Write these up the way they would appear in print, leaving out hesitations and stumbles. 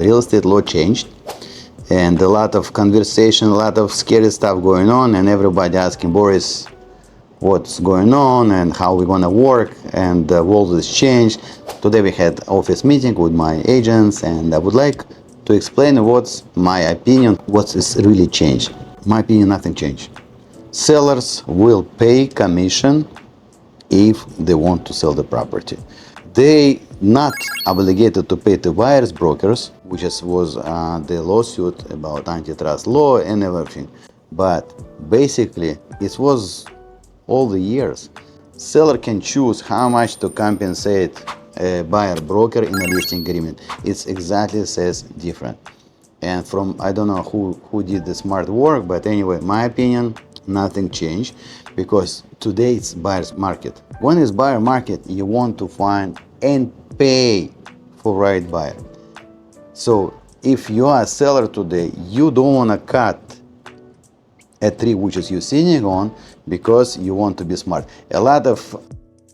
real estate law changed, and a lot of conversation, a lot of scary stuff going on, and everybody asking Boris what's going on and how we're gonna work, and the world has changed. Today we had office meeting with my agents, and I would like to explain what's my opinion, what is really changed. My opinion, nothing changed. Sellers will pay commission if they want to sell the property. They not obligated to pay to buyers brokers, which was the lawsuit about antitrust law and everything. But basically, it was all the years. Seller can choose how much to compensate a buyer broker in a listing agreement. It's exactly says different. And from, I don't know who did the smart work, but anyway, my opinion, nothing changed, because today it's buyer's market. When it's buyer market, you want to find and pay for right buyer. So if you are a seller today, you don't want to cut a tree which is you're sitting on because you want to be smart. A lot of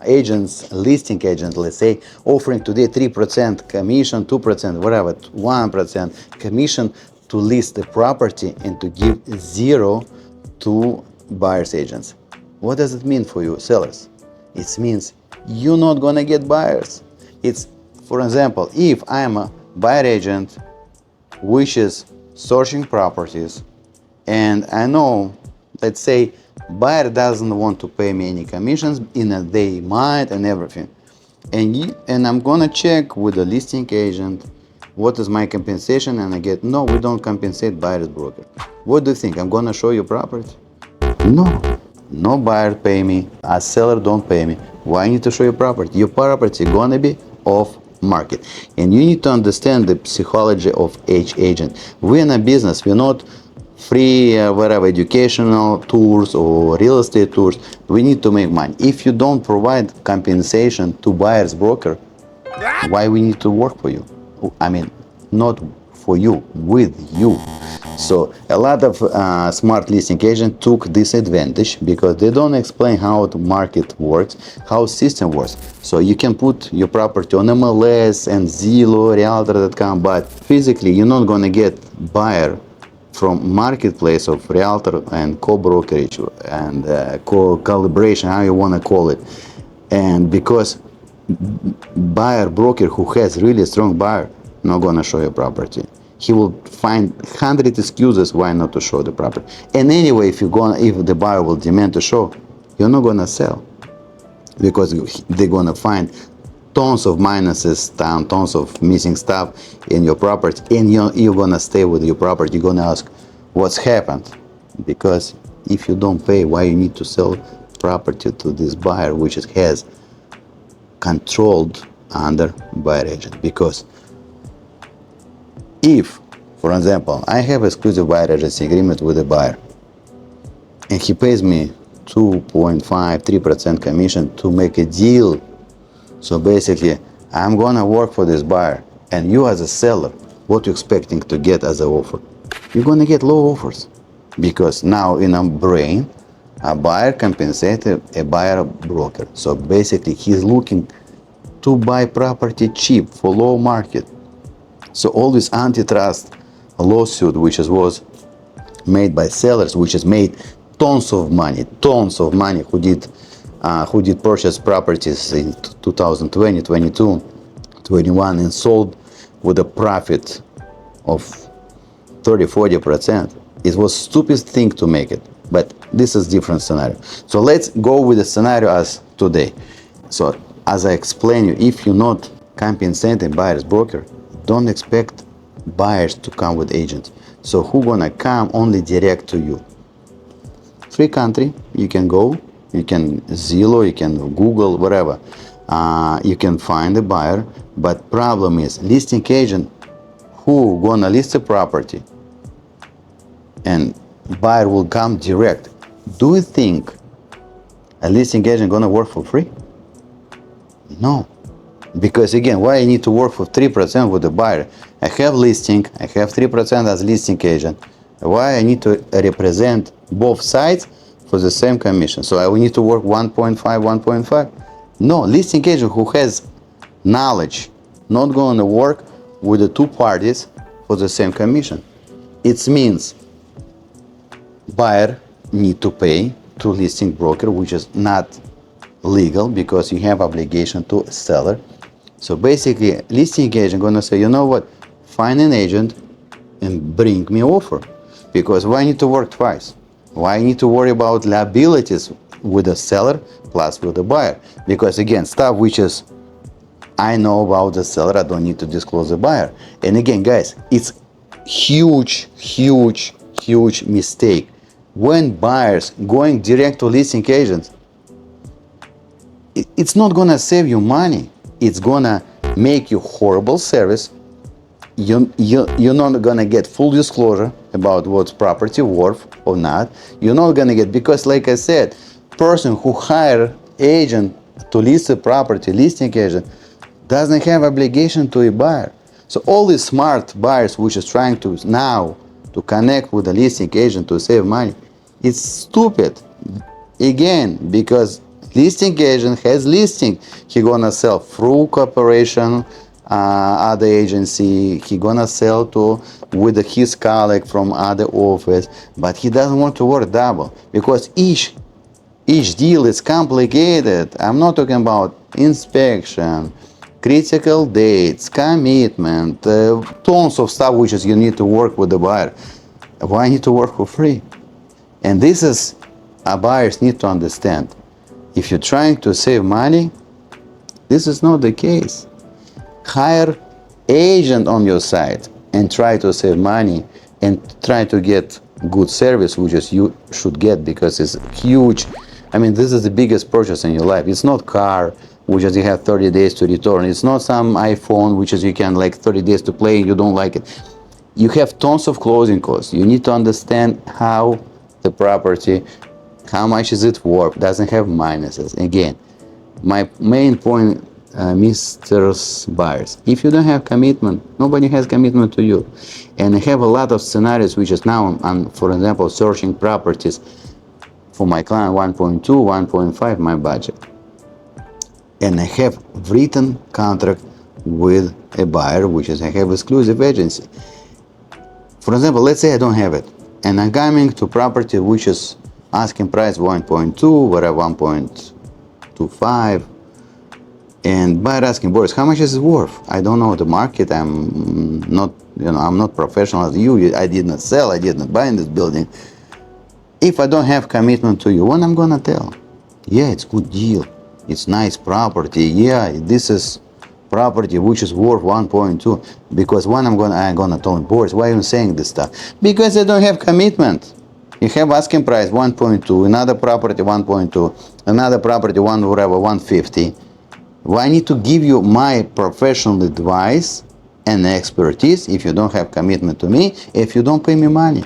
agents, listing agents, let's say, offering today 3% commission, 2%, whatever, 1% commission to list the property and to give zero to buyers agents. What does it mean for you sellers? It means you're not gonna get buyers. It's, for example, if I'm a buyer agent which is searching properties, and I know, let's say, buyer doesn't want to pay me any commissions in a day might and everything, and I'm gonna check with the listing agent what is my compensation, and I get, no, we don't compensate buyer's broker. What do you think? I'm gonna show you property? No buyer pay me, a seller don't pay me. Why I need to show you property? Your property gonna be off market, and you need to understand the psychology of each agent. We're in a business, we're not free whatever educational tours or real estate tours. We need to make money. If you don't provide compensation to buyer's broker, why we need to work for you? I mean, not for you, with you. So a lot of smart listing agents took this advantage because they don't explain how the market works, how system works. So you can put your property on MLS and Zillow, Realtor.com, but physically you're not going to get buyer from marketplace of realtor and co-brokerage and co-calibration, how you want to call it. And because buyer broker who has really strong buyer not going to show you property, he will find 100 excuses why not to show the property. And anyway, if the buyer will demand to show, you're not going to sell, because they're going to find tons of minuses, tons of missing stuff in your property, and you're going to stay with your property. You're going to ask what's happened, because if you don't pay, why you need to sell property to this buyer which has controlled under buyer agent? Because if, for example, I have exclusive buyer agency agreement with a buyer and he pays me 2.5, 3% commission to make a deal, so basically I'm gonna work for this buyer, and you as a seller, what you expecting to get as an offer? You're gonna get low offers, because now in a brain a buyer compensated a buyer broker. So basically he's looking to buy property cheap for low market. So all this antitrust lawsuit which was made by sellers, which has made tons of money who did purchase properties in 2020, 22, 21 and sold with a profit of 30-40%. It was stupid thing to make it, but this is different scenario. So let's go with the scenario as today. So as I explained you, if you're not compensating buyer's broker, don't expect buyers to come with agents. So who gonna come only direct to you? Free country, you can go, you can Zillow, you can Google, whatever. You can find a buyer, but problem is listing agent who gonna list the property and buyer will come direct. Do you think a listing agent gonna work for free? No. Because again, why I need to work for 3% with the buyer? I have listing, I have 3% as listing agent. Why I need to represent both sides for the same commission? So I will need to work 1.5, 1.5? No, listing agent who has knowledge not going to work with the two parties for the same commission. It means buyer need to pay to listing broker, which is not legal because you have obligation to seller. So basically, listing agent gonna say, you know what, find an agent and bring me offer. Because why I need to work twice? Why I need to worry about liabilities with the seller plus with the buyer? Because again, stuff which is I know about the seller, I don't need to disclose the buyer. And again, guys, it's huge mistake when buyers going direct to listing agents. It's not gonna save you money. It's gonna make you horrible service. You're not gonna get full disclosure about what's property worth or not. You're not gonna get, because like I said, person who hire agent to list the property, listing agent, doesn't have obligation to a buyer. So all these smart buyers which is trying to now to connect with the listing agent to save money, it's stupid. Again, because listing agent has listing, he gonna sell through corporation, other agency, he gonna sell to with his colleague from other office, but he doesn't want to work double because each deal is complicated. I'm not talking about inspection, critical dates, commitment, tons of stuff which is you need to work with the buyer. Why I need to work for free? And this is buyers need to understand. If you're trying to save money, this is not the case. Hire agent on your side and try to save money and try to get good service, which is you should get because it's huge. I mean, this is the biggest purchase in your life. It's not car, which is you have 30 days to return. It's not some iPhone, which is you can like 30 days to play and you don't like it. You have tons of closing costs. You need to understand how the property, how much is it worth, doesn't have minuses. Again, my main point, Mr. Buyers, if you don't have commitment, nobody has commitment to you. And I have a lot of scenarios, which is now I'm, for example, searching properties for my client, 1.2, 1.5, my budget. And I have written contract with a buyer, which is I have exclusive agency. For example, let's say I don't have it, and I'm coming to property which is asking price 1.2, whatever 1.25, and buyer asking, Boris, how much is it worth? I don't know the market. I'm not, I'm not professional as you. I did not sell. I did not buy in this building. If I don't have commitment to you, when I'm gonna tell? Yeah, it's good deal. It's nice property. Yeah, this is property which is worth 1.2. Because when I'm gonna tell him, Boris, why are you saying this stuff? Because I don't have commitment. You have asking price 1.2, another property 1.2, another property whatever 150. Well, I need to give you my professional advice and expertise if you don't have commitment to me, if you don't pay me money.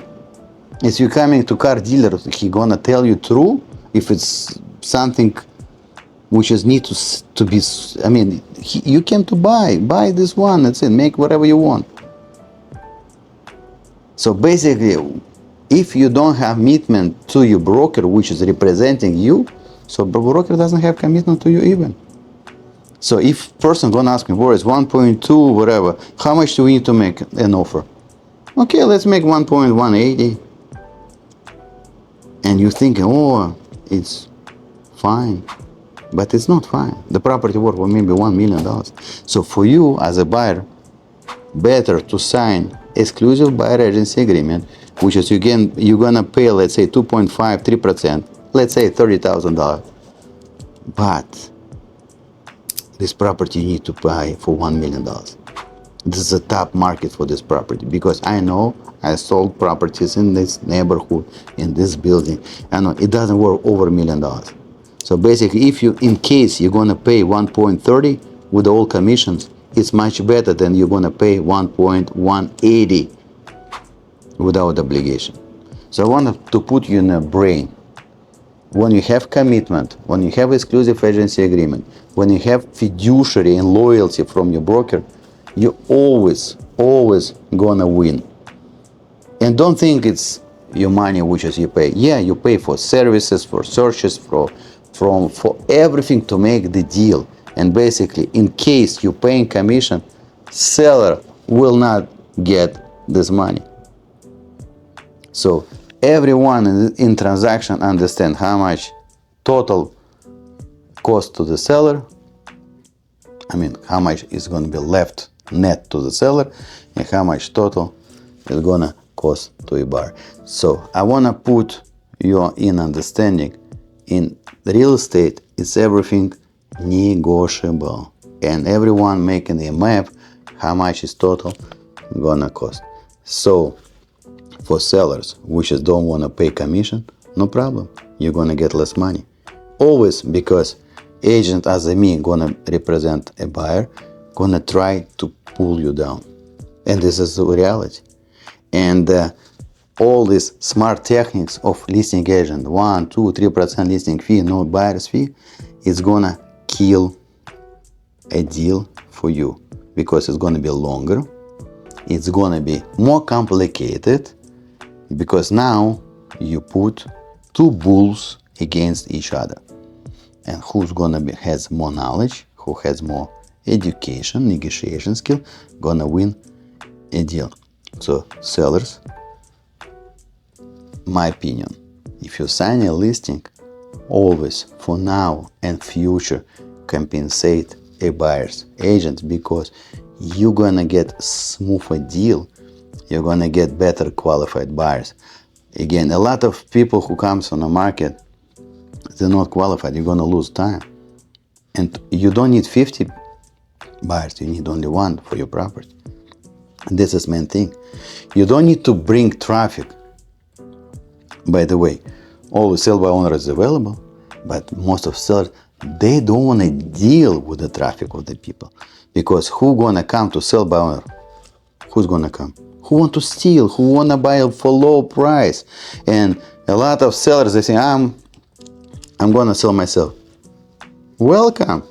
If you're coming to car dealer, he gonna tell you true if it's something which is need to be, I mean, you came to buy this one, that's it, make whatever you want. So basically, if you don't have commitment to your broker, which is representing you, so broker doesn't have commitment to you even. So if person gonna ask me, Boris, 1.2, whatever, how much do we need to make an offer? Okay, let's make 1.180. And you're thinking, oh, it's fine. But it's not fine. The property worth will maybe $1 million. So for you as a buyer, better to sign exclusive buyer agency agreement, which is you're gonna pay, let's say 2.5, 3%, let's say $30,000. But this property you need to buy for $1 million. This is a top market for this property because I know I sold properties in this neighborhood, in this building. I know it doesn't worth over $1 million. So basically, if you, in case you're gonna pay 1.30 with all commissions, it's much better than you're gonna pay 1.180 without obligation. So I want to put you in a brain. When you have commitment, when you have exclusive agency agreement, when you have fiduciary and loyalty from your broker, you always gonna win. And don't think it's your money which is you pay. Yeah, you pay for services, for searches, for everything to make the deal. And basically, in case you're paying commission, seller will not get this money. So everyone in transaction understand how much total cost to the seller, I mean how much is going to be left net to the seller, and how much total is going to cost to a buyer. So I want to put you in understanding in real estate it's everything negotiable, and everyone making a map how much is total gonna cost. So for sellers which don't want to pay commission, no problem, you're gonna get less money always, because agent as a me gonna represent a buyer, gonna try to pull you down, and this is the reality. And all these smart techniques of listing agent, 1, 2, 3% listing fee, no buyer's fee, is gonna kill a deal for you, because it's gonna be longer, it's gonna be more complicated, because now you put two bulls against each other, and who's gonna be has more knowledge, who has more education, negotiation skill, gonna win a deal. So sellers, my opinion, if you sign a listing, always for now and future compensate a buyer's agent, because you're gonna get smoother deal, you're gonna get better qualified buyers. Again, a lot of people who comes on the market, they're not qualified, you're gonna lose time. And you don't need 50 buyers, you need only one for your property. And this is main thing. You don't need to bring traffic. By the way, always sell by owner is available, but most of sellers, they don't want to deal with the traffic of the people, because who gonna come to sell by owner? Who's gonna come? Who want to steal? Who wanna buy for low price? And a lot of sellers, they say, I'm gonna sell myself. Welcome,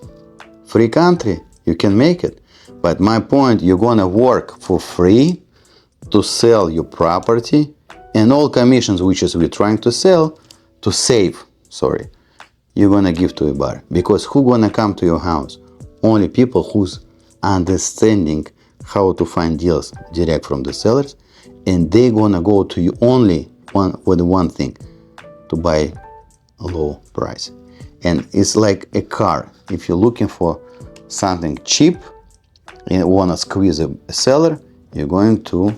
free country, you can make it. But my point, you're gonna work for free to sell your property, and all commissions which is we're trying to sell, to save, you're gonna give to a buyer. Because who gonna come to your house? Only people who's understanding how to find deals direct from the sellers, and they gonna go to you only with one thing, to buy a low price. And it's like a car. If you're looking for something cheap and wanna squeeze a seller, you're going to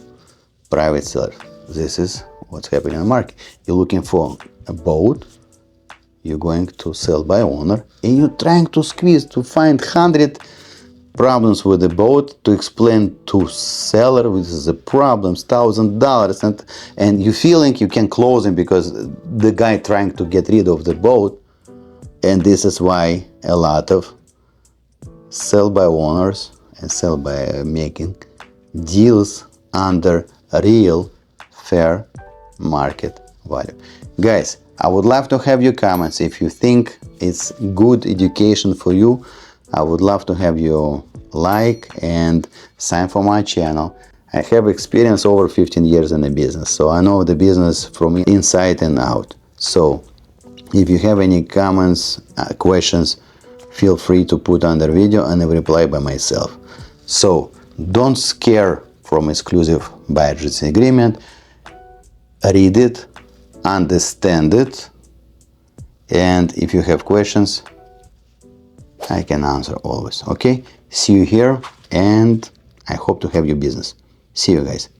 private seller. This is what's happening in the market. You're looking for a boat, you're going to sell by owner, and you're trying to squeeze to find 100 problems with the boat to explain to seller which is the problems, $1,000, and you feeling you can close him because the guy trying to get rid of the boat. And this is why a lot of sell by owners and sell by making deals under real fair market value. Guys, I would love to have your comments. If you think it's good education for you, I would love to have you like and sign for my channel. I have experience over 15 years in the business, so I know the business from inside and out. So if you have any comments, questions, feel free to put under video and I will reply by myself. So don't scare from exclusive buyer agency agreement. Read it, understand it, and if you have questions, I can answer always. Okay, see you here, and I hope to have your business. See you guys.